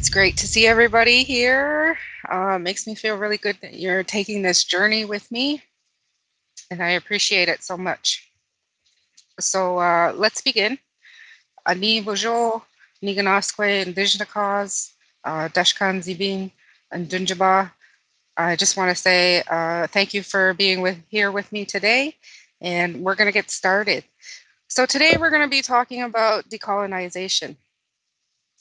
It's great to see everybody here. Makes me feel really good that you're taking this journey with me, and I appreciate it so much. So let's begin. Ani Bojo, Niganaskwe, Indigenous Cause, Deshkan Zibing, and Dunjaba. I just want to say thank you for being here with me today, and we're going to get started. So today we're going to be talking about decolonization.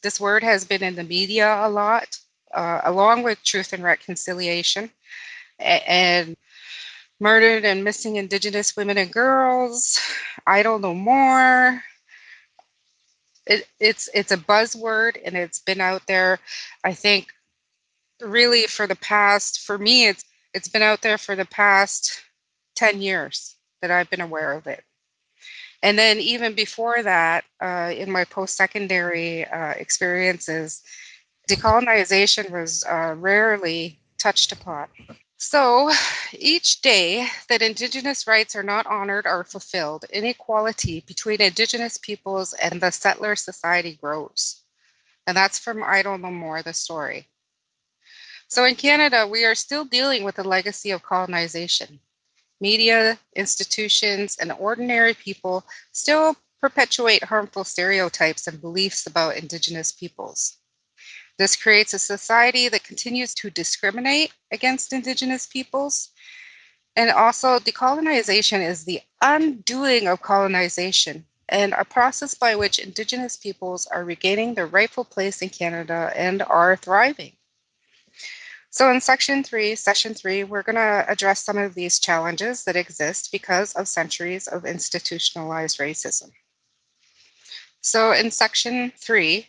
This word has been in the media a lot, along with truth and reconciliation, and murdered and missing Indigenous women and girls. I don't know more. It's a buzzword, and it's been out there. I think really for me, it's been out there for the past 10 years that I've been aware of it. And then even before that, in my post-secondary experiences, decolonization was rarely touched upon. So each day that Indigenous rights are not honored or fulfilled, inequality between Indigenous peoples and the settler society grows. And that's from I Don't Know More, the story. So in Canada, we are still dealing with the legacy of colonization. Media, institutions, and ordinary people still perpetuate harmful stereotypes and beliefs about Indigenous peoples. This creates a society that continues to discriminate against Indigenous peoples. And also, decolonization is the undoing of colonization and a process by which Indigenous peoples are regaining their rightful place in Canada and are thriving. So in session three, we're going to address some of these challenges that exist because of centuries of institutionalized racism. So in section 3,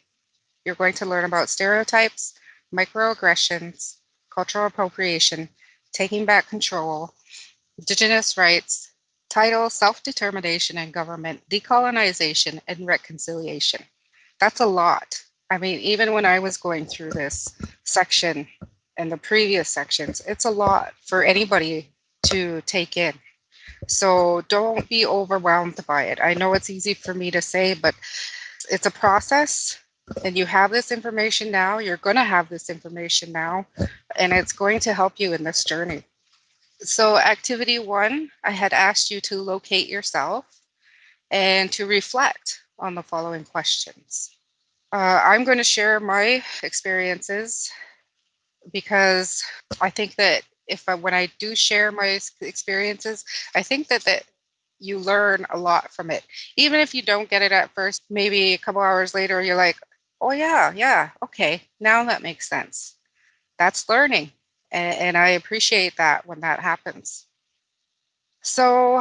you're going to learn about stereotypes, microaggressions, cultural appropriation, taking back control, Indigenous rights, title, self-determination and government, decolonization, and reconciliation. That's a lot. I mean, even when I was going through this section and the previous sections, it's a lot for anybody to take in. So don't be overwhelmed by it. I know it's easy for me to say, but it's a process, and you have this information now. You're going to have this information now, and it's going to help you in this journey. So activity 1, I had asked you to locate yourself and to reflect on the following questions. I'm going to share my experiences because I think that when I do share my experiences, I think that you learn a lot from it. Even if you don't get it at first, maybe a couple hours later, you're like, oh yeah, okay, now that makes sense. That's learning. And I appreciate that when that happens. So,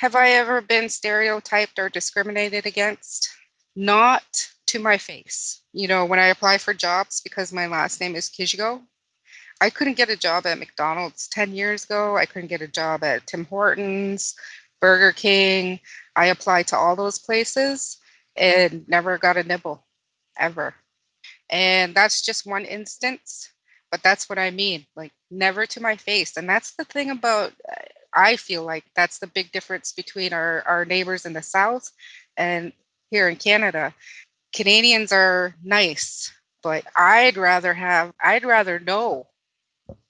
have I ever been stereotyped or discriminated against? Not to my face. You know, when I apply for jobs, because my last name is Kechego, I couldn't get a job at McDonald's 10 years ago. I couldn't get a job at Tim Hortons, Burger King. I applied to all those places and never got a nibble, ever. And that's just one instance, but that's what I mean, like never to my face. And that's the thing about, I feel like that's the big difference between our neighbors in the South and here in Canada. Canadians are nice, but I'd rather know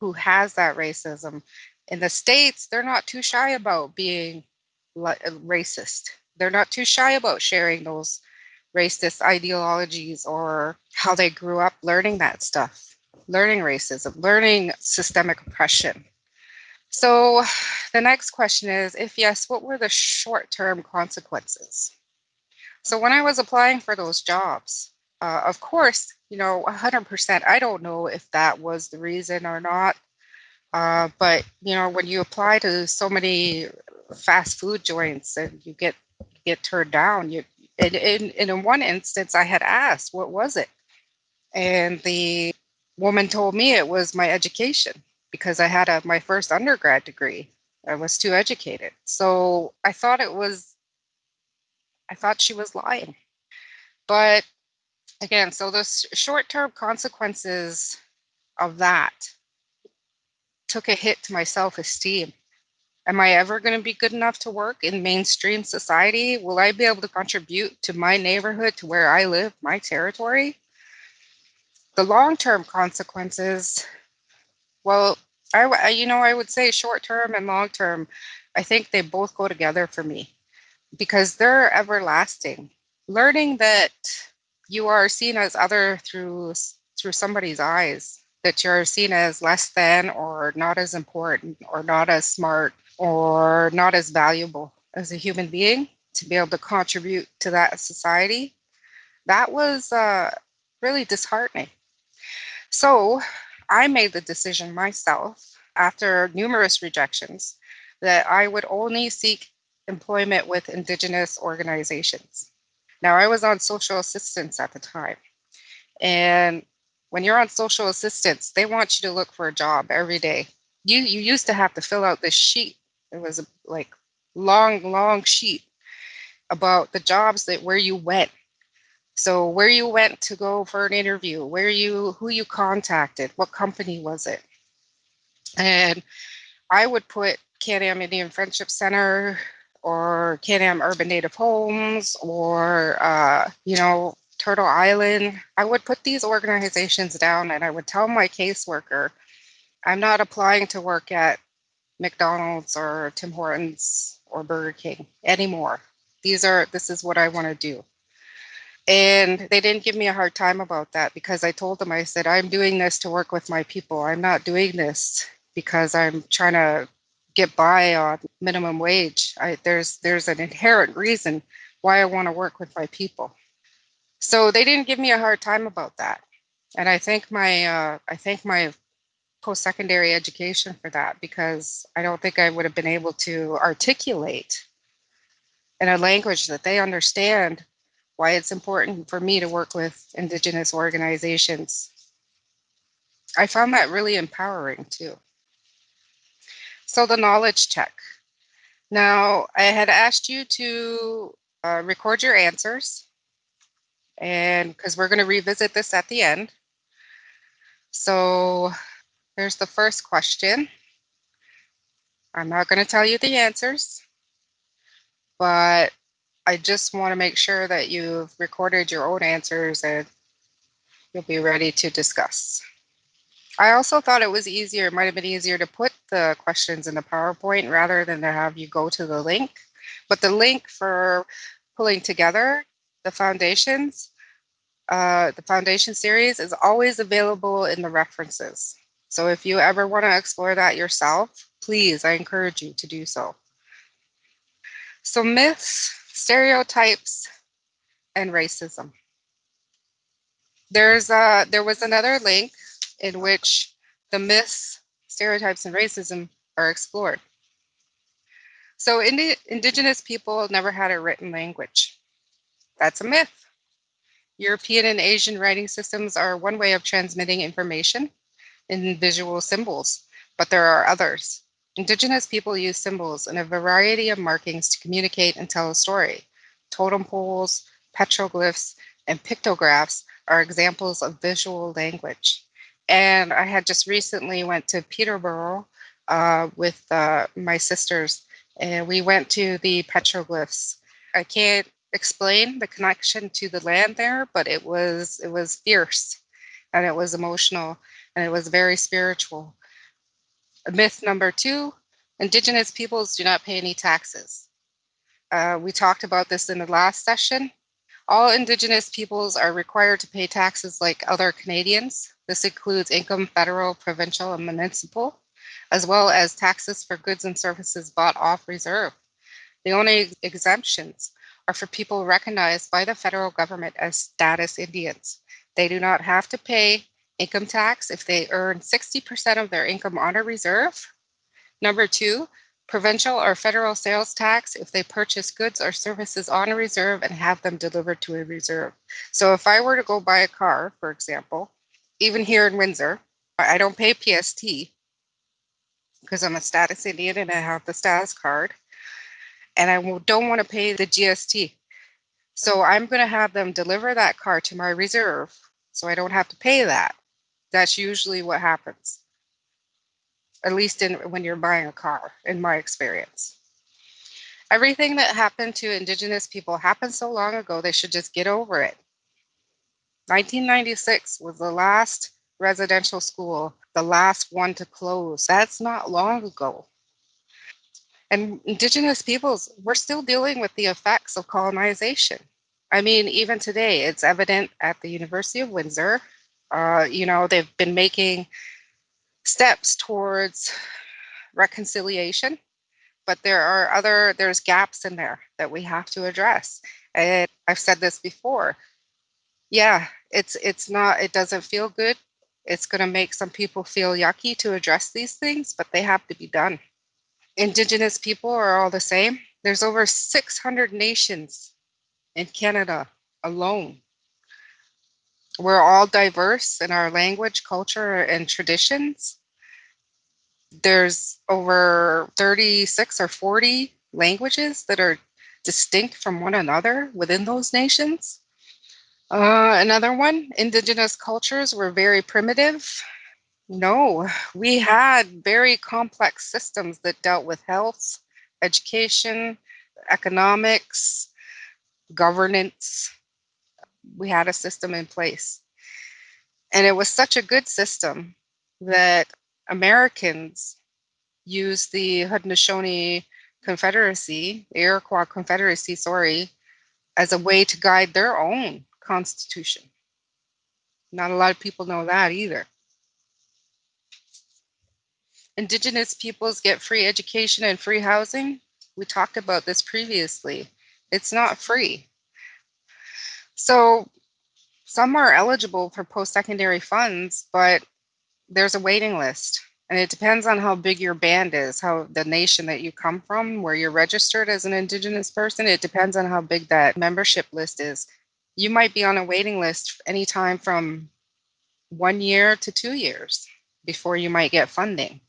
who has that racism. In the States, they're not too shy about being racist. They're not too shy about sharing those racist ideologies or how they grew up learning that stuff, learning racism, learning systemic oppression. So the next question is, if yes, what were the short-term consequences? So when I was applying for those jobs, of course, 100%, I don't know if that was the reason or not. But when you apply to so many fast food joints and you get turned down, in one instance, I had asked, what was it? And the woman told me it was my education because I had my first undergrad degree. I was too educated. So I thought she was lying. But again, so the short-term consequences of that took a hit to my self-esteem. Am I ever going to be good enough to work in mainstream society? Will I be able to contribute to my neighborhood, to where I live, my territory? The long-term consequences, well, I would say short-term and long-term, I think they both go together for me because they're everlasting. Learning that you are seen as other through somebody's eyes, that you're seen as less than or not as important or not as smart or not as valuable as a human being to be able to contribute to that society, that was really disheartening. So I made the decision myself after numerous rejections that I would only seek employment with Indigenous organizations. Now, I was on social assistance at the time. And when you're on social assistance, they want you to look for a job every day. You used to have to fill out this sheet. It was a like long sheet about the jobs that where you went. So where you went to go for an interview, who you contacted, what company was it? And I would put Can-Am Indian Friendship Center or Can-Am Urban Native Homes or Turtle Island. I would put these organizations down and I would tell my caseworker, I'm not applying to work at McDonald's or Tim Hortons or Burger King anymore. This is what I want to do. And they didn't give me a hard time about that because I told them, I said, I'm doing this to work with my people. I'm not doing this because I'm trying to get by on minimum wage. There's an inherent reason why I want to work with my people. So they didn't give me a hard time about that. And I thank my post-secondary education for that because I don't think I would have been able to articulate in a language that they understand why it's important for me to work with Indigenous organizations. I found that really empowering too. So the knowledge check. Now, I had asked you to record your answers, and because we're going to revisit this at the end. So here's the first question. I'm not going to tell you the answers, but I just want to make sure that you've recorded your own answers and you'll be ready to discuss. I also thought it might have been easier to put the questions in the PowerPoint rather than to have you go to the link. But the link for pulling together the foundations, the foundation series is always available in the references. So if you ever want to explore that yourself, please, I encourage you to do so. So myths, stereotypes, and racism. There was another link in which the myths, stereotypes, and racism are explored. So Indigenous people never had a written language. That's a myth. European and Asian writing systems are one way of transmitting information in visual symbols, but there are others. Indigenous people use symbols and a variety of markings to communicate and tell a story. Totem poles, petroglyphs, and pictographs are examples of visual language. And I had just recently went to Peterborough with my sisters, and we went to the petroglyphs. I can't explain the connection to the land there, but it was fierce and it was emotional and it was very spiritual. Myth number two, Indigenous peoples do not pay any taxes. We talked about this in the last session. All Indigenous peoples are required to pay taxes like other Canadians. This includes income, federal, provincial, and municipal, as well as taxes for goods and services bought off reserve. The only exemptions are for people recognized by the federal government as status Indians. They do not have to pay income tax if they earn 60% of their income on a reserve. Number two, provincial or federal sales tax if they purchase goods or services on a reserve and have them delivered to a reserve. So if I were to go buy a car, for example, even here in Windsor, I don't pay PST because I'm a status Indian and I have the status card, and I don't want to pay the GST. So I'm going to have them deliver that car to my reserve so I don't have to pay that. That's usually what happens, at least when you're buying a car, in my experience. Everything that happened to Indigenous people happened so long ago, they should just get over it. 1996 was the last residential school, the last one to close. That's not long ago. And Indigenous peoples, we're still dealing with the effects of colonization. I mean, even today, it's evident at the University of Windsor. They've been making steps towards reconciliation, but there's gaps in there that we have to address. And I've said this before. Yeah, it doesn't feel good. It's going to make some people feel yucky to address these things, but they have to be done. Indigenous people are all the same. There's over 600 nations in Canada alone. We're all diverse in our language, culture, and traditions. There's over 36 or 40 languages that are distinct from one another within those nations. Another one, Indigenous cultures were very primitive. No, we had very complex systems that dealt with health, education, economics, governance. We had a system in place. And it was such a good system that Americans used the Haudenosaunee Confederacy, the Iroquois Confederacy, sorry, as a way to guide their own constitution. Not a lot of people know that either. Indigenous peoples get free education and free housing. We talked about this previously. It's not free. So some are eligible for post-secondary funds, but there's a waiting list. And it depends on how big your band is, how the nation that you come from, where you're registered as an Indigenous person. It depends on how big that membership list is. You might be on a waiting list anytime from 1 year to 2 years before you might get funding.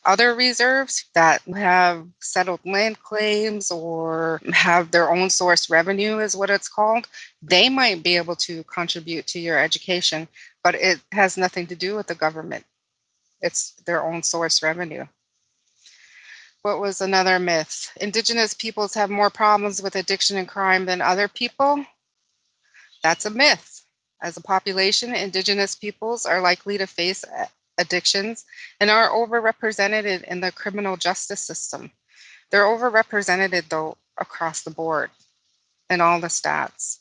Other reserves that have settled land claims or have their own source revenue, is what it's called, they might be able to contribute to your education, but it has nothing to do with the government. It's their own source revenue. What was another myth? Indigenous peoples have more problems with addiction and crime than other people. That's a myth. As a population, Indigenous peoples are likely to face addictions and are overrepresented in the criminal justice system. They're overrepresented, though, across the board in all the stats.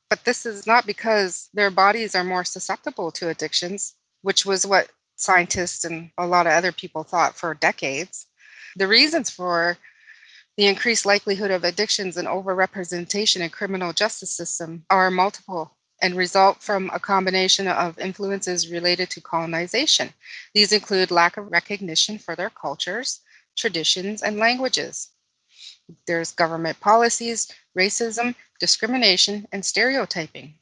But this is not because their bodies are more susceptible to addictions, which was what scientists and a lot of other people thought for decades. The reasons for the increased likelihood of addictions and overrepresentation in criminal justice system are multiple and result from a combination of influences related to colonization. These include lack of recognition for their cultures, traditions, and languages. There's government policies, racism, discrimination, and stereotyping.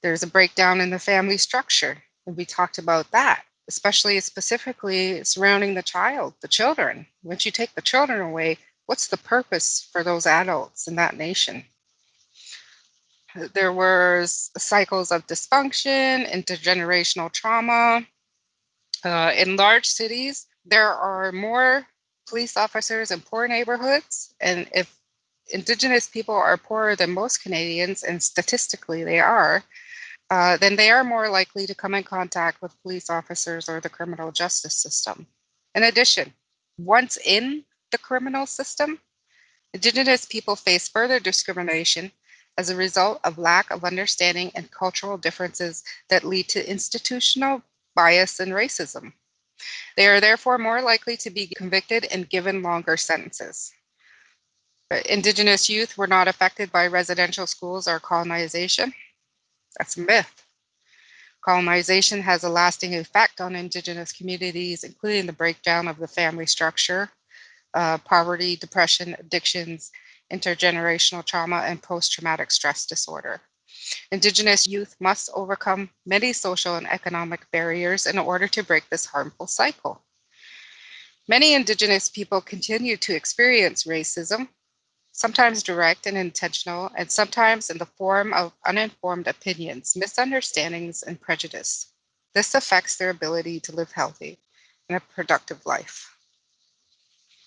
There's a breakdown in the family structure, and we talked about that, especially specifically surrounding the child, the children. Once you take the children away, what's the purpose for those adults in that nation? There was cycles of dysfunction, intergenerational trauma. In large cities, there are more police officers in poor neighborhoods, and if Indigenous people are poorer than most Canadians, and statistically they are, then they are more likely to come in contact with police officers or the criminal justice system. In addition, once in the criminal system, Indigenous people face further discrimination as a result of lack of understanding and cultural differences that lead to institutional bias and racism. They are therefore more likely to be convicted and given longer sentences. Indigenous youth were not affected by residential schools or colonization. That's a myth. Colonization has a lasting effect on Indigenous communities, including the breakdown of the family structure, poverty, depression, addictions, intergenerational trauma, and post-traumatic stress disorder. Indigenous youth must overcome many social and economic barriers in order to break this harmful cycle. Many Indigenous people continue to experience racism, sometimes direct and intentional, and sometimes in the form of uninformed opinions, misunderstandings, and prejudice. This affects their ability to live healthy and a productive life.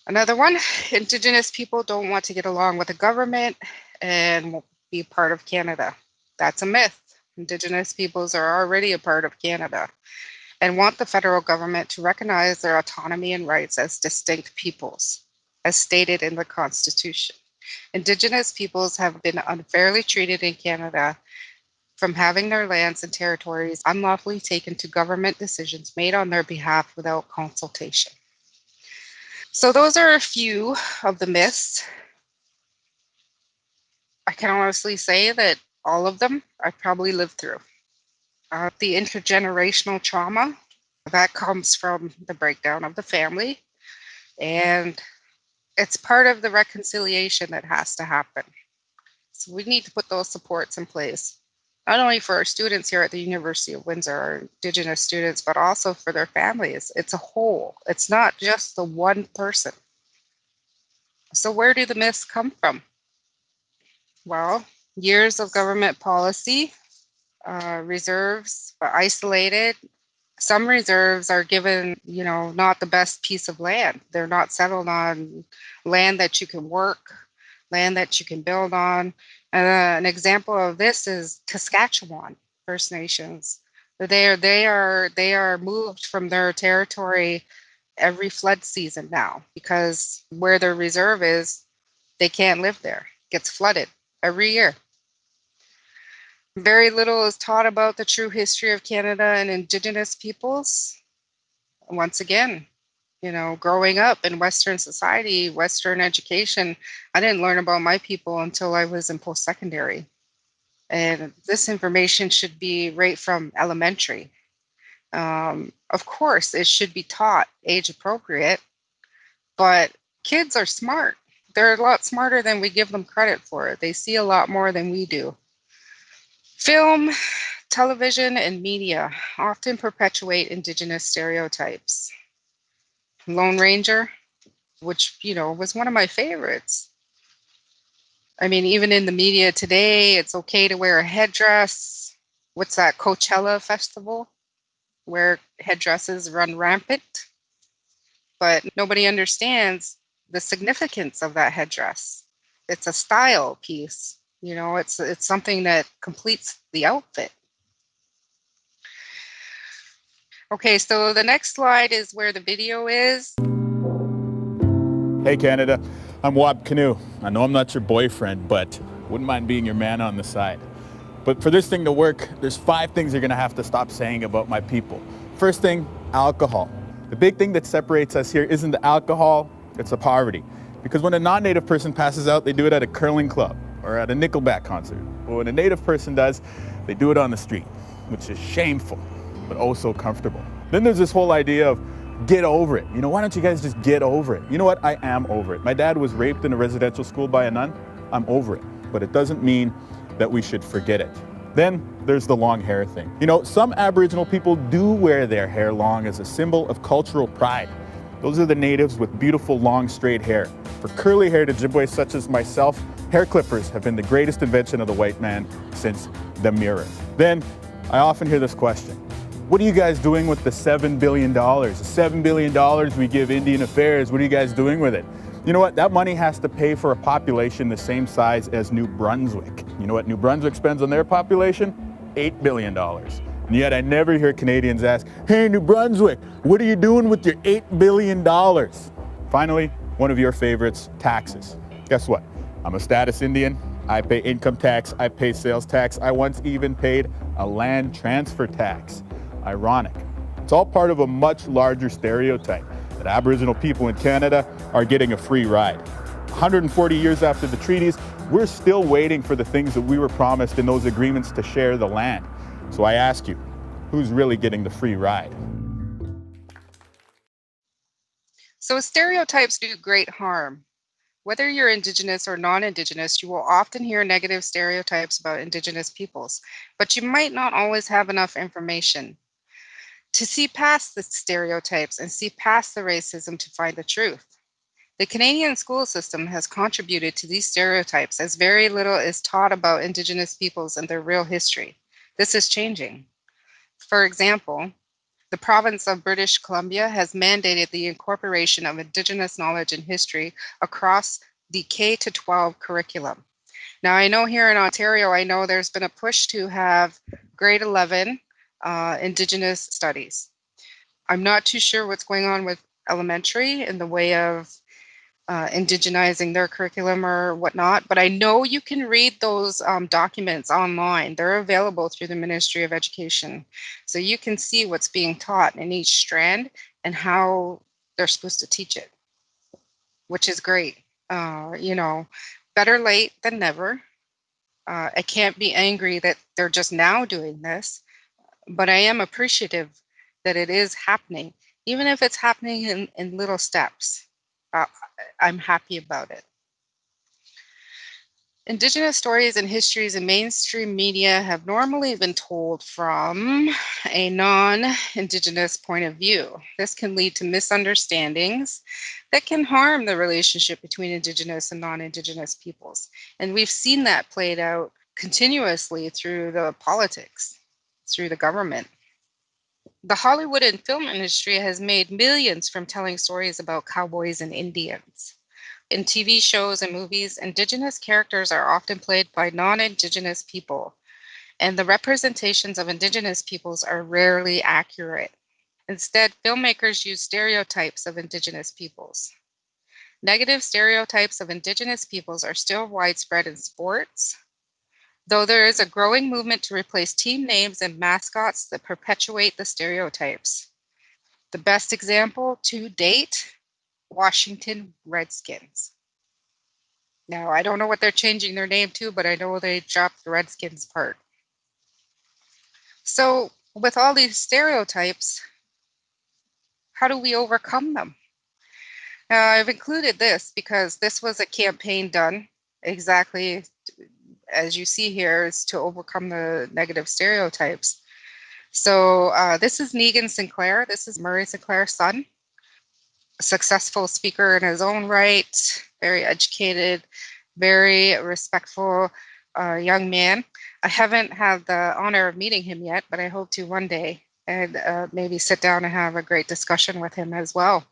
Another one, Indigenous people don't want to get along with the government and won't be part of Canada. That's a myth. Indigenous peoples are already a part of Canada and want the federal government to recognize their autonomy and rights as distinct peoples, as stated in the Constitution. Indigenous peoples have been unfairly treated in Canada, from having their lands and territories unlawfully taken to government decisions made on their behalf without consultation. So, those are a few of the myths. I can honestly say that all of them I probably lived through. The intergenerational trauma that comes from the breakdown of the family, and it's part of the reconciliation that has to happen. So we need to put those supports in place, not only for our students here at the University of Windsor, our Indigenous students, but also for their families. It's a whole, it's not just the one person. So, where do the myths come from? Well, years of government policy, reserves are isolated. Some reserves are given, not the best piece of land. They're not settled on land that you can work, land that you can build on. An example of this is Saskatchewan First Nations. They are moved from their territory every flood season now because where their reserve is, they can't live there. It gets flooded every year. Very little is taught about the true history of Canada and Indigenous peoples. Once again, growing up in Western society, Western education, I didn't learn about my people until I was in post secondary. And this information should be right from elementary. Of course, it should be taught age appropriate, but kids are smart. They're a lot smarter than we give them credit for. They see a lot more than we do. Film, television, and media often perpetuate Indigenous stereotypes. Lone Ranger, which, was one of my favorites. I mean, even in the media today, it's okay to wear a headdress. What's that, Coachella festival, where headdresses run rampant? But nobody understands the significance of that headdress. It's a style piece. It's something that completes the outfit. Okay, so the next slide is where the video is. Hey Canada, I'm Wab Canoe. I know I'm not your boyfriend, but wouldn't mind being your man on the side. But for this thing to work, there's 5 things you're gonna have to stop saying about my people. First thing, alcohol. The big thing that separates us here isn't the alcohol, it's the poverty. Because when a non-native person passes out, they do it at a curling club or at a Nickelback concert. But when a native person does, they do it on the street, which is shameful, but oh so comfortable. Then there's this whole idea of get over it. Why don't you guys just get over it? You know what? I am over it. My dad was raped in a residential school by a nun. I'm over it. But it doesn't mean that we should forget it. Then there's the long hair thing. Some Aboriginal people do wear their hair long as a symbol of cultural pride. Those are the natives with beautiful long straight hair. For curly haired Ojibwe such as myself, hair clippers have been the greatest invention of the white man since the mirror. Then I often hear this question. What are you guys doing with the $7 billion? The $7 billion we give Indian Affairs, what are you guys doing with it? You know what? That money has to pay for a population the same size as New Brunswick. You know what New Brunswick spends on their population? $8 billion. And yet I never hear Canadians ask, hey, New Brunswick, what are you doing with your $8 billion? Finally, one of your favorites, taxes. Guess what? I'm a status Indian. I pay income tax. I pay sales tax. I once even paid a land transfer tax. Ironic. It's all part of a much larger stereotype that Aboriginal people in Canada are getting a free ride. 140 years after the treaties, we're still waiting for the things that we were promised in those agreements to share the land. So I ask you, who's really getting the free ride? So stereotypes do great harm. Whether you're Indigenous or non-Indigenous, you will often hear negative stereotypes about Indigenous peoples, but you might not always have enough information to see past the stereotypes and see past the racism to find the truth. The Canadian school system has contributed to these stereotypes as very little is taught about Indigenous peoples and their real history. This is changing. For example, the province of British Columbia has mandated the incorporation of Indigenous knowledge and history across the K-12 curriculum. Now, I know here in Ontario, there's been a push to have grade 11, Indigenous Studies. I'm not too sure what's going on with elementary in the way of indigenizing their curriculum or whatnot, but I know you can read those documents online. They're available through the Ministry of Education. So you can see what's being taught in each strand and how they're supposed to teach it, which is great. You know, better late than never. I can't be angry that they're just now doing this, but I am appreciative that it is happening, even if it's happening in little steps. Uh, I'm happy about it. Indigenous stories and histories in mainstream media have normally been told from a non Indigenous point of view. This can lead to misunderstandings that can harm the relationship between Indigenous and non Indigenous peoples. And we've seen that played out continuously through the politics, through the government. The Hollywood and film industry has made millions from telling stories about cowboys and Indians. In TV shows and movies, Indigenous characters are often played by non Indigenous people, and the representations of Indigenous peoples are rarely accurate. Instead, filmmakers use stereotypes of Indigenous peoples. Negative stereotypes of Indigenous peoples are still widespread in sports, though there is a growing movement to replace team names and mascots that perpetuate the stereotypes. The best example to date, Washington Redskins. Now, I don't know what they're changing their name to, but I know they dropped the Redskins part. So, with all these stereotypes, how do we overcome them? I've included this because this was a campaign done exactly as you see here, is to overcome the negative stereotypes. So, this is Negan Sinclair. This is Murray Sinclair's son, a successful speaker in his own right, very educated, very respectful young man. I haven't had the honor of meeting him yet, but I hope to one day and maybe sit down and have a great discussion with him as well.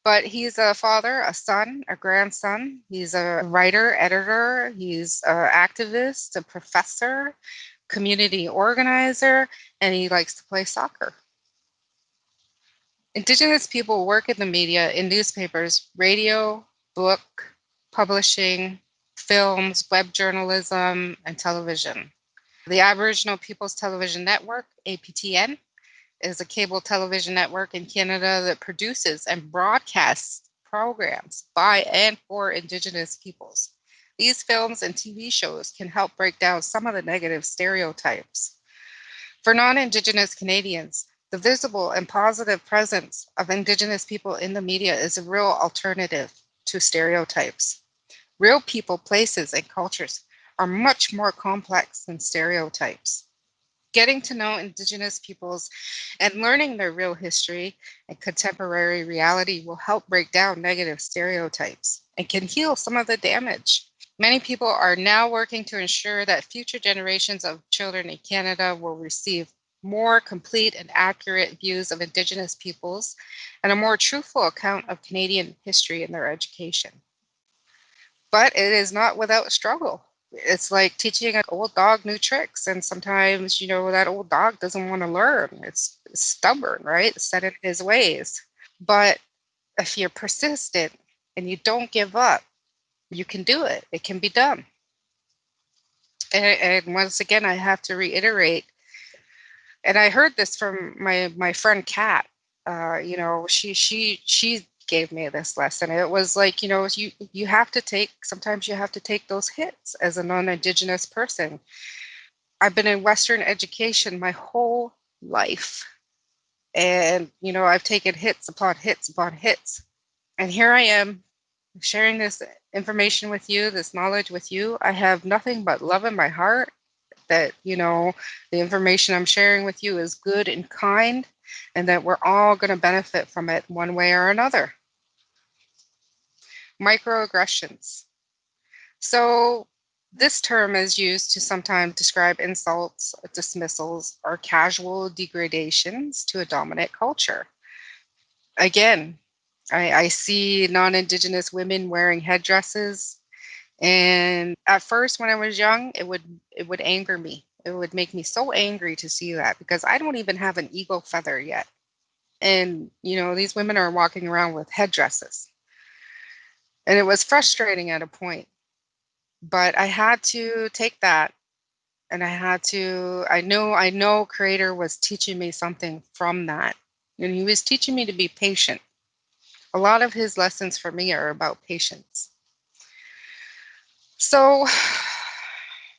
But he's a father, a son, a grandson. He's a writer, editor. He's an activist, a professor, community organizer, and he likes to play soccer. Indigenous people work in the media, in newspapers, radio, book, publishing, films, web journalism, and television. The Aboriginal Peoples Television Network, APTN, is a cable television network in Canada that produces and broadcasts programs by and for Indigenous peoples. These films and TV shows can help break down some of the negative stereotypes. For non-Indigenous Canadians, the visible and positive presence of Indigenous people in the media is a real alternative to stereotypes. Real people, places, and cultures are much more complex than stereotypes. Getting to know Indigenous peoples and learning their real history and contemporary reality will help break down negative stereotypes and can heal some of the damage. Many people are now working to ensure that future generations of children in Canada will receive more complete and accurate views of Indigenous peoples and a more truthful account of Canadian history in their education. But it is not without struggle. It's like teaching an old dog new tricks, and sometimes, that old dog doesn't want to learn. It's stubborn, right? Set in his ways. But if you're persistent and you don't give up, you can do it. It can be done. And once again, I have to reiterate, and I heard this from my friend Kat. She gave me this lesson. It was like, you have to take, sometimes you have to take those hits as a non-Indigenous person. I've been in Western education my whole life, and I've taken hits upon hits upon hits, and here I am sharing this information with you, this knowledge with you. I have nothing but love in my heart that, the information I'm sharing with you is good and kind, and that we're all going to benefit from it one way or another. Microaggressions. So, this term is used to sometimes describe insults, dismissals, or casual degradations to a dominant culture. Again, I see non-Indigenous women wearing headdresses, and at first, when I was young, it would anger me. It would make me so angry to see that because I don't even have an eagle feather yet. And, these women are walking around with headdresses. And it was frustrating at a point. But I had to take that and I know Creator was teaching me something from that. And he was teaching me to be patient. A lot of his lessons for me are about patience. So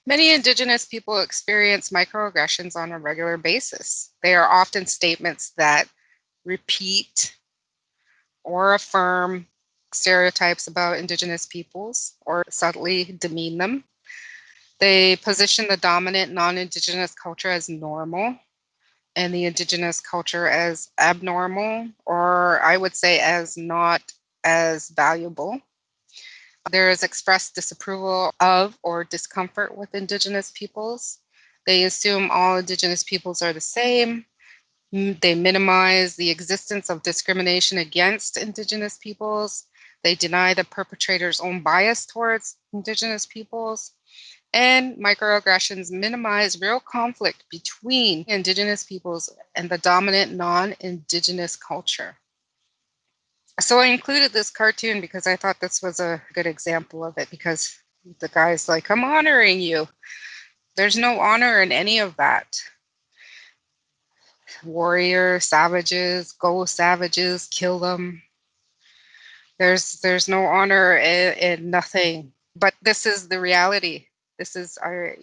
many Indigenous people experience microaggressions on a regular basis. They are often statements that repeat or affirm stereotypes about Indigenous peoples or subtly demean them. They position the dominant non-Indigenous culture as normal and the Indigenous culture as abnormal, or I would say as not as valuable. There is expressed disapproval of or discomfort with Indigenous peoples. They assume all Indigenous peoples are the same. They minimize the existence of discrimination against Indigenous peoples. They deny the perpetrator's own bias towards Indigenous peoples. And microaggressions minimize real conflict between Indigenous peoples and the dominant non-Indigenous culture. So I included this cartoon because I thought this was a good example of it, because the guy's like, I'm honoring you. There's no honor in any of that. Warrior, savages, go savages, kill them. There's no honor in nothing. But this is the reality. This is I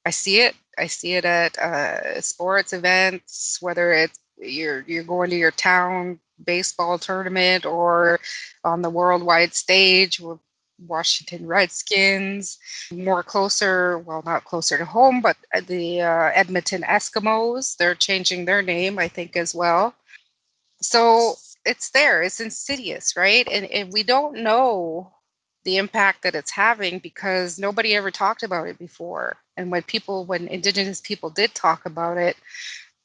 see it. I see it at sports events, whether it's you're going to your town baseball tournament or on the worldwide stage with Washington Redskins, more closer, well, not closer to home, but the Edmonton Eskimos. They're changing their name, I think, as well. So it's there, it's insidious, right? And we don't know the impact that it's having because nobody ever talked about it before. And when Indigenous people did talk about it,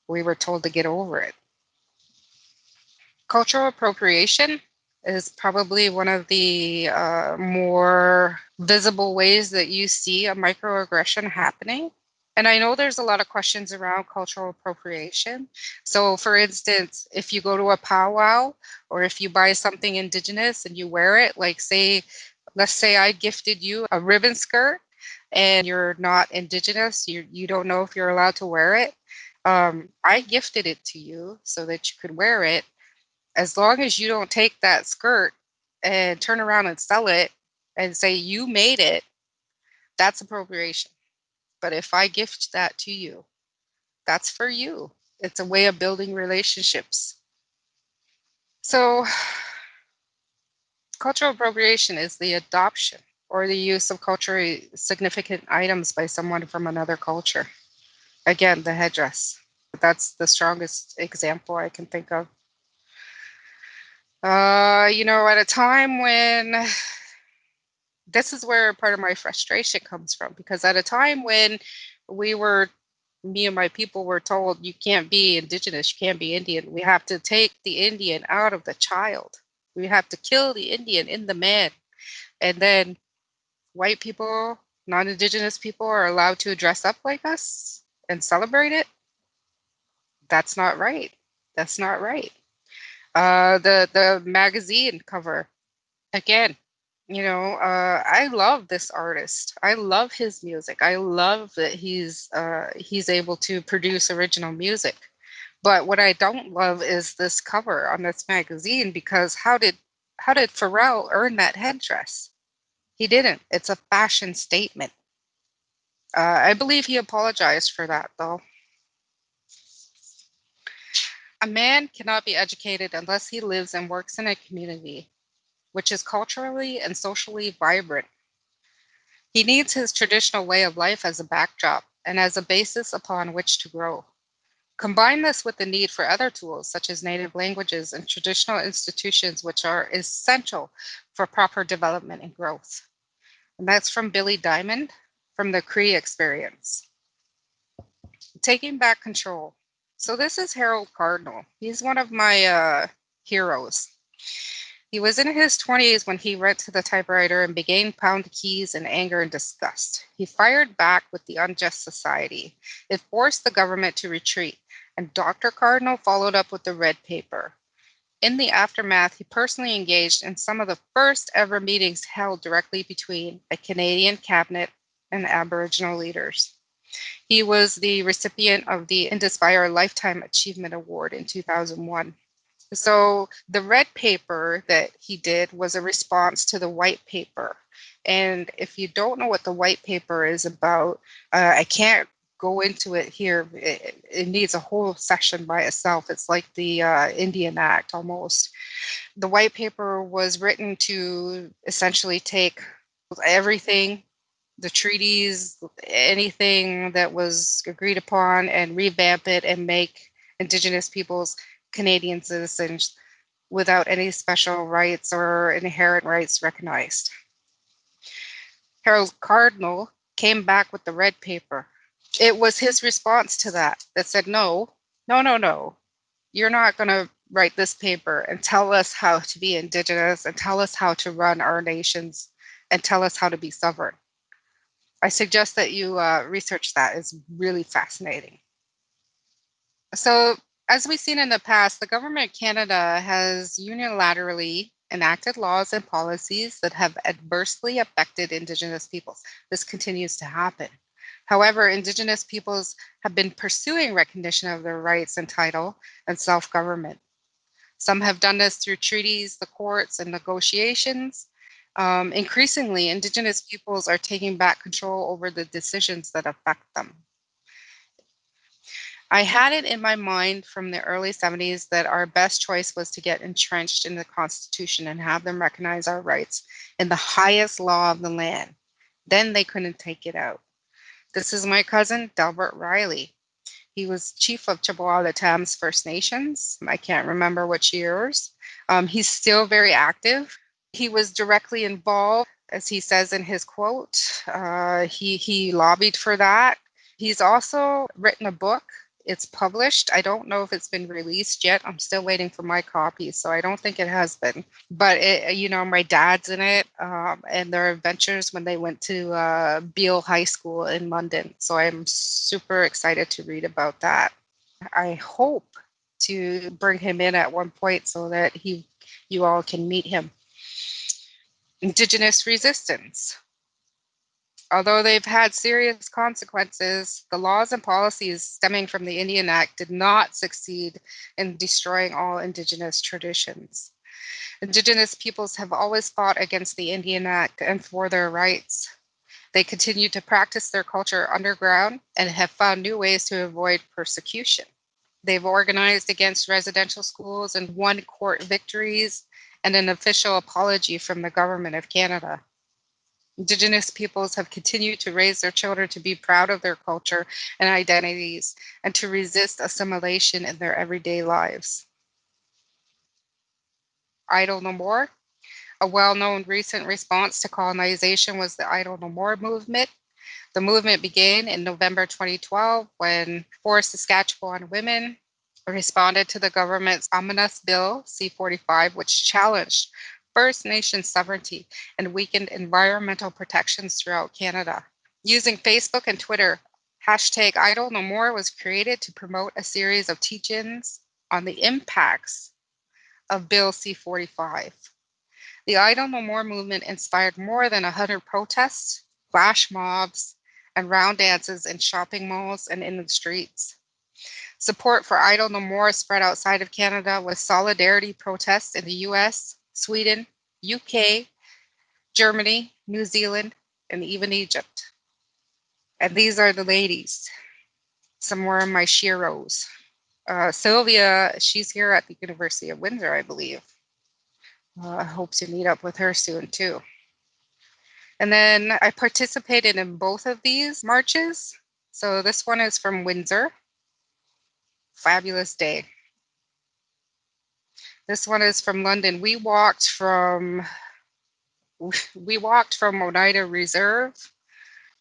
we were told to get over it. Cultural appropriation is probably one of the more visible ways that you see a microaggression happening. And I know there's a lot of questions around cultural appropriation. So, for instance, if you go to a powwow or if you buy something Indigenous and you wear it, let's say I gifted you a ribbon skirt and you're not Indigenous, you don't know if you're allowed to wear it. I gifted it to you so that you could wear it. As long as you don't take that skirt and turn around and sell it and say you made it, that's appropriation. But if I gift that to you, that's for you. It's a way of building relationships. So, cultural appropriation is the adoption or the use of culturally significant items by someone from another culture. Again, the headdress. That's the strongest example I can think of. At a time when this is where part of my frustration comes from, because at a time when we were me and my people were told you can't be Indigenous, you can't be Indian, we have to take the Indian out of the child, we have to kill the Indian in the man, and then white people, non-Indigenous people are allowed to dress up like us and celebrate it. That's not right. That's not right. The magazine cover, again, I love this artist. I love his music. I love that he's able to produce original music. But what I don't love is this cover on this magazine, because how did Pharrell earn that headdress? He didn't. It's a fashion statement. I believe he apologized for that, though. A man cannot be educated unless he lives and works in a community which is culturally and socially vibrant. He needs his traditional way of life as a backdrop and as a basis upon which to grow. Combine this with the need for other tools, such as native languages and traditional institutions, which are essential for proper development and growth. And that's from Billy Diamond from the Cree Experience. Taking back control. So this is Harold Cardinal. He's one of my heroes. He was in his 20s when he went to the typewriter and began pounding keys in anger and disgust. He fired back with the unjust society. It forced the government to retreat, and Dr. Cardinal followed up with the red paper. In the aftermath, he personally engaged in some of the first ever meetings held directly between a Canadian cabinet and Aboriginal leaders. He was the recipient of the Inspire Lifetime Achievement Award in 2001. So the red paper that he did was a response to the white paper. And if you don't know what the white paper is about, I can't go into it here. It needs a whole session by itself. It's like the Indian Act almost. The white paper was written to essentially take everything, the treaties, anything that was agreed upon, and revamp it and make Indigenous peoples Canadian citizens without any special rights or inherent rights recognized. Harold Cardinal came back with the red paper. It was his response to that said, no, no, no, no. You're not going to write this paper and tell us how to be Indigenous and tell us how to run our nations and tell us how to be sovereign. I suggest that you research that. It's really fascinating. So, as we've seen in the past, the government of Canada has unilaterally enacted laws and policies that have adversely affected Indigenous peoples. This continues to happen. However, Indigenous peoples have been pursuing recognition of their rights and title and self-government. Some have done this through treaties, the courts, and negotiations. Increasingly, Indigenous peoples are taking back control over the decisions that affect them. I had it in my mind from the early 70s that our best choice was to get entrenched in the Constitution and have them recognize our rights in the highest law of the land. Then they couldn't take it out. This is my cousin, Delbert Riley. He was chief of Chippewa-Tams First Nations. I can't remember which years. He's still very active. He was directly involved, as he says in his quote. He lobbied for that. He's also written a book. It's published. I don't know if it's been released yet. I'm still waiting for my copy, so I don't think it has been. But my dad's in it, and their adventures when they went to Beale High School in London. So I'm super excited to read about that. I hope to bring him in at one point so that you all can meet him. Indigenous resistance. Although they've had serious consequences, the laws and policies stemming from the Indian Act did not succeed in destroying all Indigenous traditions. Indigenous peoples have always fought against the Indian Act and for their rights. They continue to practice their culture underground and have found new ways to avoid persecution. They've organized against residential schools and won court victories and an official apology from the government of Canada. Indigenous peoples have continued to raise their children to be proud of their culture and identities and to resist assimilation in their everyday lives. Idle No More. A well-known recent response to colonization was the Idle No More movement. The movement began in November 2012 when 4 Saskatchewan women responded to the government's ominous Bill C-45, which challenged First Nation sovereignty and weakened environmental protections throughout Canada. Using Facebook and Twitter, hashtag Idle No More was created to promote a series of teach-ins on the impacts of Bill C-45. The Idle No More movement inspired more than 100 protests, flash mobs, and round dances in shopping malls and in the streets. Support for Idle No More spread outside of Canada with solidarity protests in the US, Sweden, UK, Germany, New Zealand, and even Egypt. And these are the ladies. Some more of my sheroes. Sylvia, she's here at the University of Windsor, I believe. I hope to meet up with her soon too. And then I participated in both of these marches. So this one is from Windsor. Fabulous day. This one is from London. We walked from Oneida Reserve,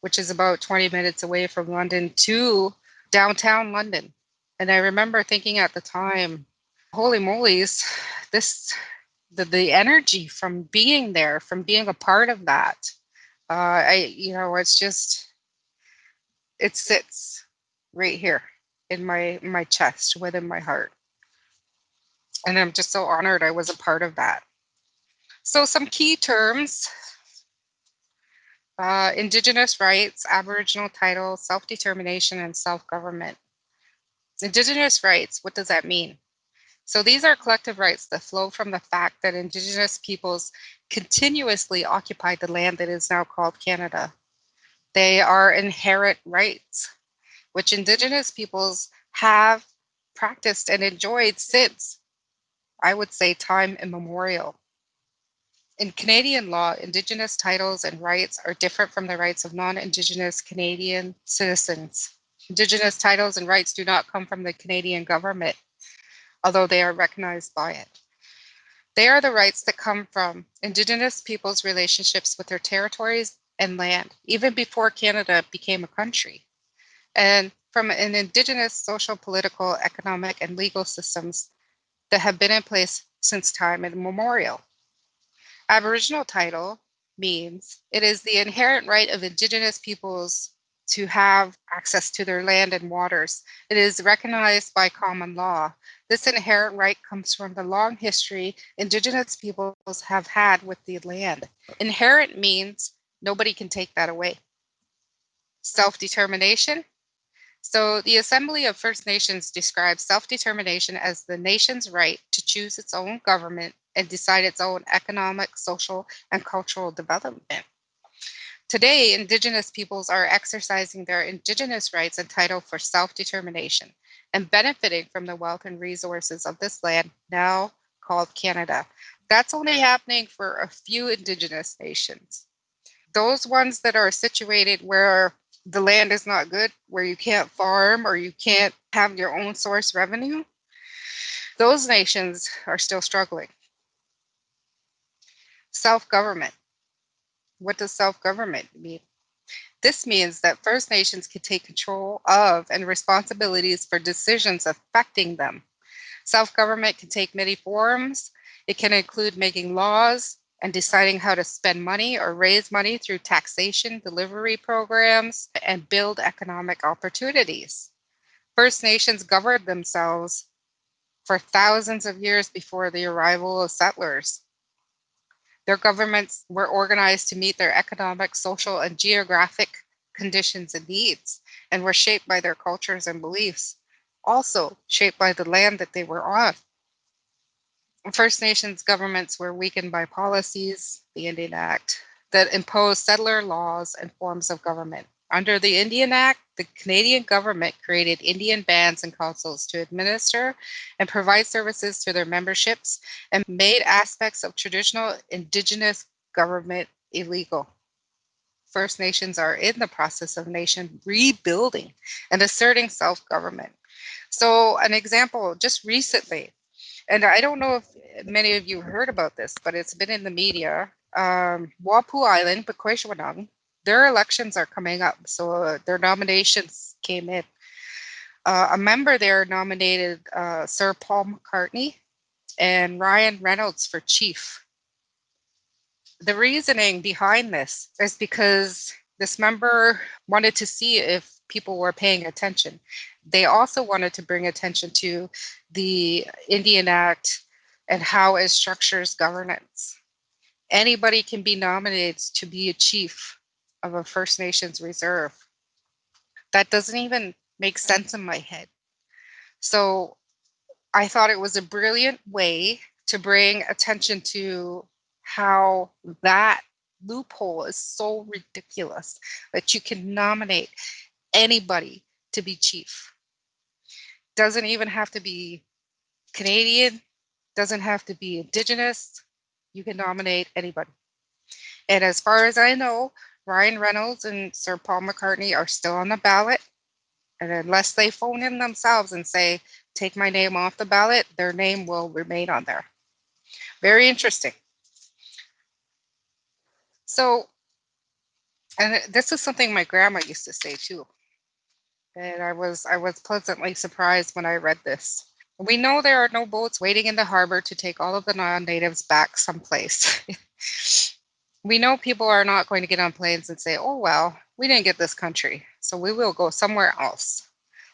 which is about 20 minutes away from London, to downtown London. And I remember thinking at the time, holy mollies, this the energy from being there, from being a part of that. It's just, it sits right here in my chest, within my heart. And I'm just so honored I was a part of that. So some key terms: Indigenous rights, Aboriginal title, self-determination, and self-government. Indigenous rights, what does that mean? So these are collective rights that flow from the fact that Indigenous peoples continuously occupied the land that is now called Canada. They are inherent rights, which Indigenous peoples have practiced and enjoyed since, I would say, time immemorial. In Canadian law, Indigenous titles and rights are different from the rights of non-Indigenous Canadian citizens. Indigenous titles and rights do not come from the Canadian government, although they are recognized by it. They are the rights that come from Indigenous peoples' relationships with their territories and land, even before Canada became a country, and from an Indigenous social, political, economic, and legal systems that have been in place since time immemorial. Aboriginal title means it is the inherent right of Indigenous peoples to have access to their land and waters. It is recognized by common law. This inherent right comes from the long history Indigenous peoples have had with the land. Inherent means nobody can take that away. Self-determination. So the Assembly of First Nations describes self-determination as the nation's right to choose its own government and decide its own economic, social, and cultural development. Today, Indigenous peoples are exercising their Indigenous rights entitled for self-determination and benefiting from the wealth and resources of this land, now called Canada. That's only happening for a few Indigenous nations. Those ones that are situated where the land is not good, where you can't farm or you can't have your own source revenue, those nations are still struggling. Self-government. What does self-government mean? This means that First Nations can take control of and responsibilities for decisions affecting them. Self-government can take many forms. It can include making laws and deciding how to spend money or raise money through taxation, delivery programs, and build economic opportunities. First Nations governed themselves for thousands of years before the arrival of settlers. Their governments were organized to meet their economic, social, and geographic conditions and needs, and were shaped by their cultures and beliefs, also shaped by the land that they were on. First Nations governments were weakened by policies, the Indian Act, that imposed settler laws and forms of government. Under the Indian Act, the Canadian government created Indian bands and councils to administer and provide services to their memberships and made aspects of traditional Indigenous government illegal. First Nations are in the process of nation rebuilding and asserting self-government. So an example, just recently, and I don't know if many of you heard about this, but it's been in the media. Wapu Island, Bequaishwanang, their elections are coming up. So their nominations came in. A member there nominated Sir Paul McCartney and Ryan Reynolds for chief. The reasoning behind this is because this member wanted to see if people were paying attention. They also wanted to bring attention to the Indian Act and how it structures governance. Anybody can be nominated to be a chief of a First Nations reserve. That doesn't even make sense in my head. So I thought it was a brilliant way to bring attention to how that loophole is so ridiculous that you can nominate anybody to be chief. Doesn't even have to be Canadian, doesn't have to be Indigenous. You can nominate anybody. And as far as I know, Ryan Reynolds and Sir Paul McCartney are still on the ballot. And unless they phone in themselves and say, take my name off the ballot, their name will remain on there. Very interesting. So, and this is something my grandma used to say too. And I was pleasantly surprised when I read this. We know there are no boats waiting in the harbor to take all of the non-natives back someplace. We know people are not going to get on planes and say, oh, well, we didn't get this country, so we will go somewhere else.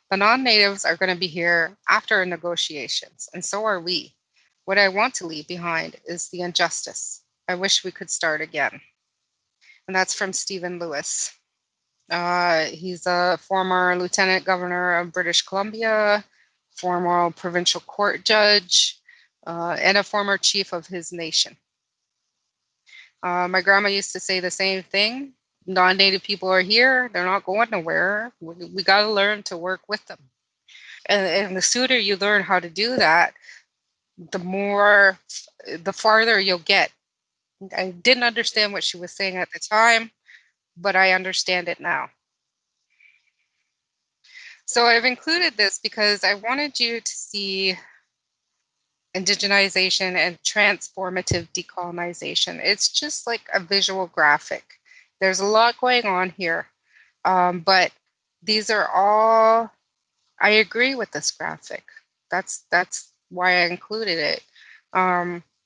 The non-natives are going to be here after negotiations, and so are we. What I want to leave behind is the injustice. I wish we could start again. And that's from Stephen Lewis. He's a former lieutenant governor of British Columbia, former provincial court judge, and a former chief of his nation. My grandma used to say the same thing. Non-native people are here. They're not going nowhere. We got to learn to work with them. And the sooner you learn how to do that, the farther you'll get. I didn't understand what she was saying at the time, but I understand it now. So I've included this because I wanted you to see indigenization and transformative decolonization. It's just like a visual graphic. There's a lot going on here, but these are all, I agree with this graphic. That's why I included it.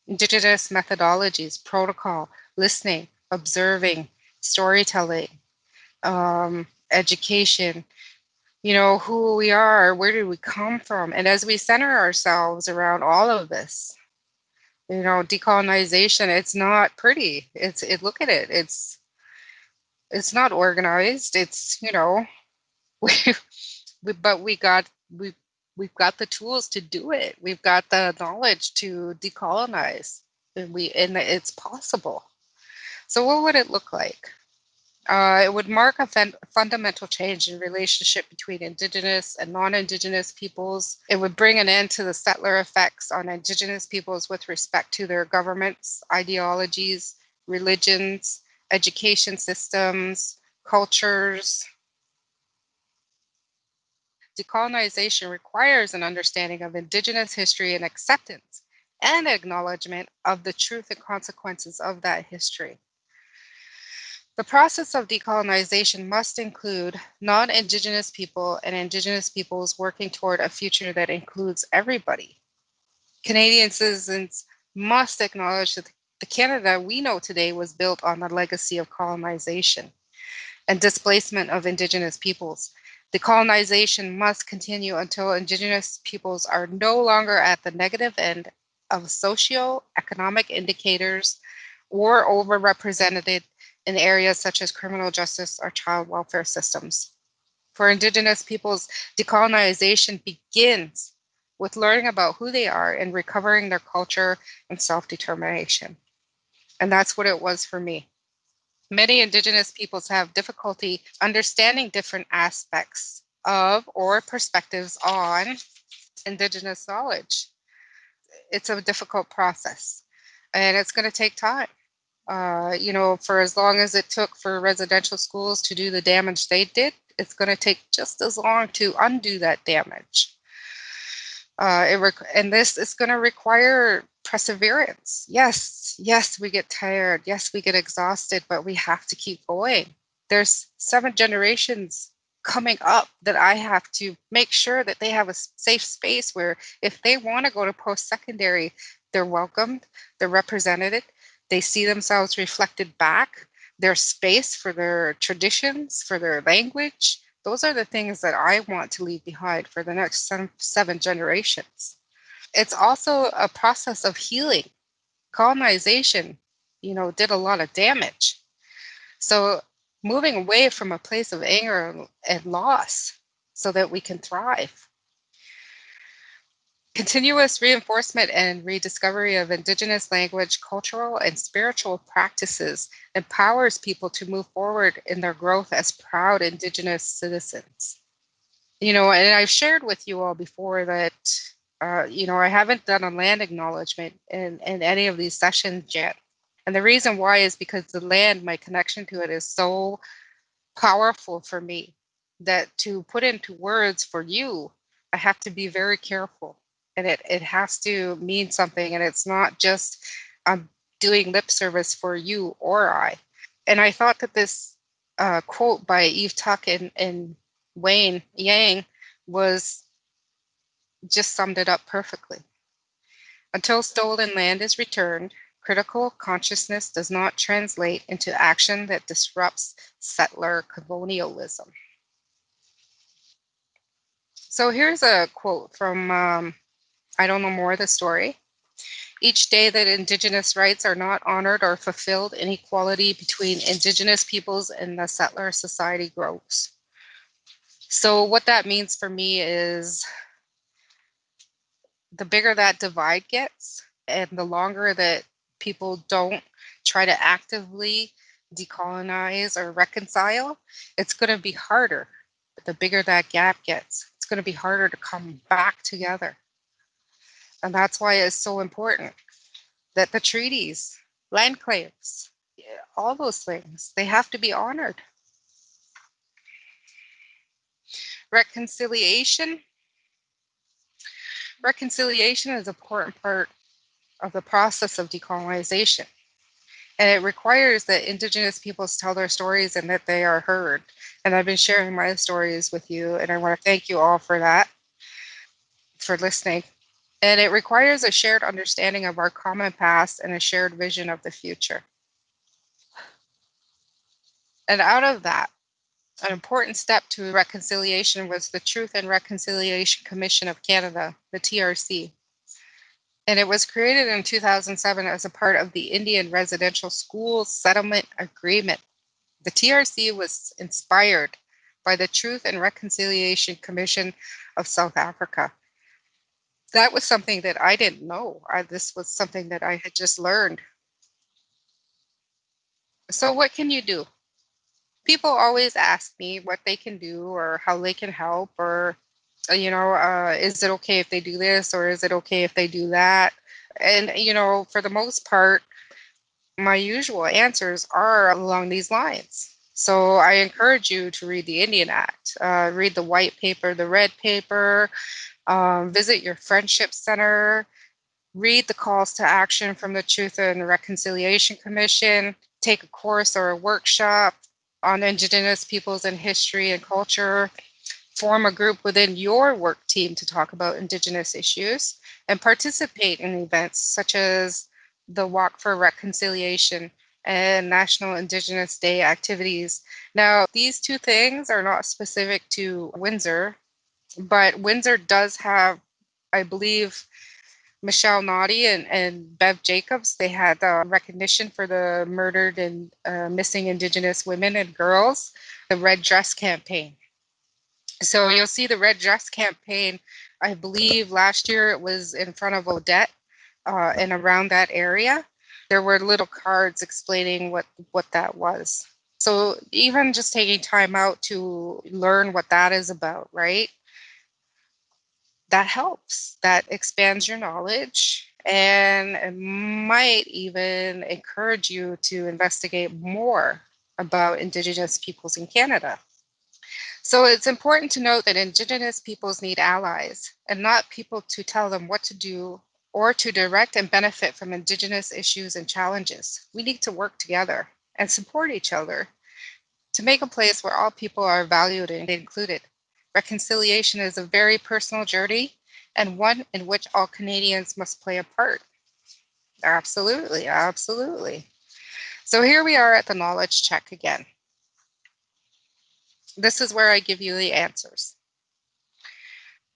Indigenous methodologies, protocol, listening, observing, storytelling, education, who we are, where did we come from? And as we center ourselves around all of this, decolonization, it's not pretty. Look at it. It's not organized. We, but we've got the tools to do it. We've got the knowledge to decolonize, and it's possible. So what would it look like? It would mark a fundamental change in relationship between Indigenous and non-Indigenous peoples. It would bring an end to the settler effects on Indigenous peoples with respect to their governments, ideologies, religions, education systems, cultures. Decolonization requires an understanding of Indigenous history and acceptance and acknowledgement of the truth and consequences of that history. The process of decolonization must include non-Indigenous people and Indigenous peoples working toward a future that includes everybody. Canadian citizens must acknowledge that the Canada we know today was built on the legacy of colonization and displacement of Indigenous peoples. Decolonization must continue until Indigenous peoples are no longer at the negative end of socio-economic indicators or overrepresented in areas such as criminal justice or child welfare systems. For Indigenous peoples, decolonization begins with learning about who they are and recovering their culture and self-determination. And that's what it was for me. Many Indigenous peoples have difficulty understanding different aspects of or perspectives on Indigenous knowledge. It's a difficult process and it's going to take time. For as long as it took for residential schools to do the damage they did, it's going to take just as long to undo that damage. And this is going to require perseverance. Yes, we get tired. Yes, we get exhausted, but we have to keep going. There's 7 generations coming up that I have to make sure that they have a safe space where if they want to go to post-secondary, they're welcomed, they're represented, they see themselves reflected back, their space for their traditions, for their language. Those are the things that I want to leave behind for the next 7 generations. It's also a process of healing. Colonization, did a lot of damage. So moving away from a place of anger and loss so that we can thrive. Continuous reinforcement and rediscovery of Indigenous language, cultural, and spiritual practices empowers people to move forward in their growth as proud Indigenous citizens. And I've shared with you all before that, I haven't done a land acknowledgement in any of these sessions yet. And the reason why is because the land, my connection to it is so powerful for me that to put into words for you, I have to be very careful. And it has to mean something. And it's not just I'm doing lip service for you or I. And I thought that this quote by Eve Tuck and Wayne Yang was just summed it up perfectly. Until stolen land is returned, critical consciousness does not translate into action that disrupts settler colonialism. So here's a quote from I Don't Know More, the story. Each day that Indigenous rights are not honored or fulfilled, inequality between Indigenous peoples and the settler society grows. So what that means for me is the bigger that divide gets and the longer that people don't try to actively decolonize or reconcile, it's going to be harder. The bigger that gap gets, it's going to be harder to come back together. And that's why it's so important that the treaties, land claims, all those things, they have to be honored. Reconciliation. Reconciliation is an important part of the process of decolonization. And it requires that Indigenous peoples tell their stories and that they are heard. And I've been sharing my stories with you, and I want to thank you all for that, for listening. And it requires a shared understanding of our common past and a shared vision of the future. And out of that, an important step to reconciliation was the Truth and Reconciliation Commission of Canada, the TRC. And it was created in 2007 as a part of the Indian Residential School Settlement Agreement. The TRC was inspired by the Truth and Reconciliation Commission of South Africa. That was something that I didn't know. This was something that I had just learned. So, what can you do? People always ask me what they can do or how they can help, or, is it okay if they do this or is it okay if they do that? And, for the most part, my usual answers are along these lines. So I encourage you to read the Indian Act, read the white paper, the red paper, visit your friendship center, read the calls to action from the Truth and Reconciliation Commission, take a course or a workshop on Indigenous peoples and history and culture, form a group within your work team to talk about Indigenous issues, and participate in events such as the Walk for Reconciliation and National Indigenous Day activities. Now, these two things are not specific to Windsor, but Windsor does have, I believe, Michelle Naughty and Bev Jacobs, they had recognition for the murdered and missing Indigenous women and girls, the Red Dress Campaign. So you'll see the Red Dress Campaign, I believe last year it was in front of Odette and around that area. There were little cards explaining what that was. So even just taking time out to learn what that is about, right? That helps. That expands your knowledge and it might even encourage you to investigate more about Indigenous peoples in Canada. So it's important to note that Indigenous peoples need allies and not people to tell them what to do or to direct and benefit from Indigenous issues and challenges. We need to work together and support each other to make a place where all people are valued and included. Reconciliation is a very personal journey and one in which all Canadians must play a part. Absolutely, absolutely. So here we are at the knowledge check again. This is where I give you the answers.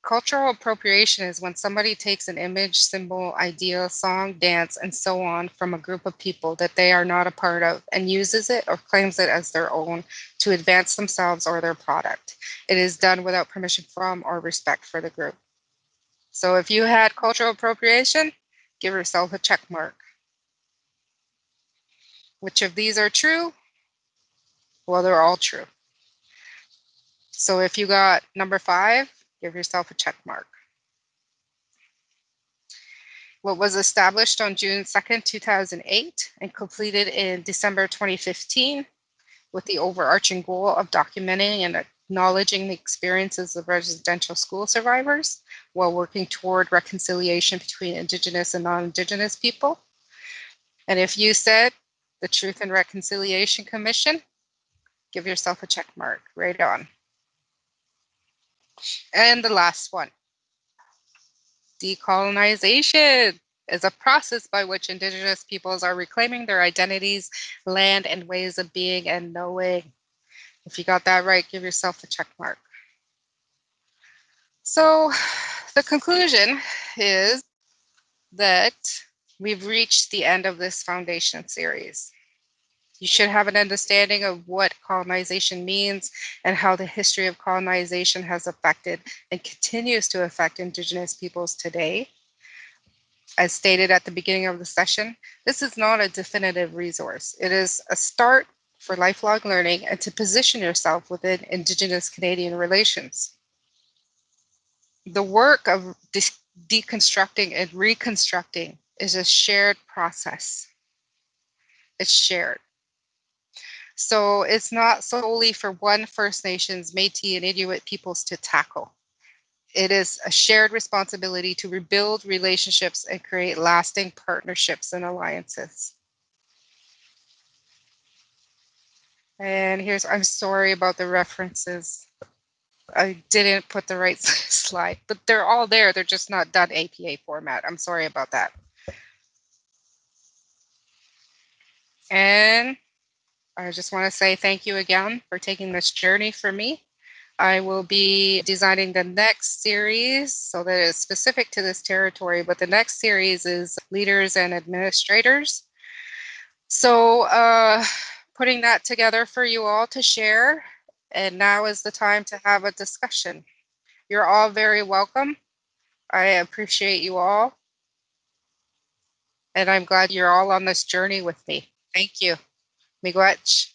Cultural appropriation is when somebody takes an image, symbol, idea, song, dance, and so on from a group of people that they are not a part of and uses it or claims it as their own to advance themselves or their product. It is done without permission from or respect for the group. So if you had cultural appropriation, give yourself a check mark. Which of these are true? Well, they're all true. So if you got number 5, give yourself a check mark. What was established on June 2nd, 2008 and completed in December 2015 with the overarching goal of documenting and acknowledging the experiences of residential school survivors while working toward reconciliation between Indigenous and non-Indigenous people. And if you said the Truth and Reconciliation Commission, give yourself a check mark right on. And the last one. Decolonization is a process by which Indigenous peoples are reclaiming their identities, land, and ways of being and knowing. If you got that right, give yourself a check mark. So the conclusion is that we've reached the end of this foundation series. You should have an understanding of what colonization means and how the history of colonization has affected and continues to affect Indigenous peoples today. As stated at the beginning of the session, this is not a definitive resource. It is a start for lifelong learning and to position yourself within Indigenous Canadian relations. The work of deconstructing and reconstructing is a shared process. It's shared. So it's not solely for one First Nations, Métis, and Inuit peoples to tackle. It is a shared responsibility to rebuild relationships and create lasting partnerships and alliances. And I'm sorry about the references. I didn't put the right slide, but they're all there. They're just not done APA format. I'm sorry about that. And I just want to say thank you again for taking this journey for me. I will be designing the next series so that it's specific to this territory, but the next series is leaders and administrators. So putting that together for you all to share, and now is the time to have a discussion. You're all very welcome. I appreciate you all, and I'm glad you're all on this journey with me. Thank you. Miigwech.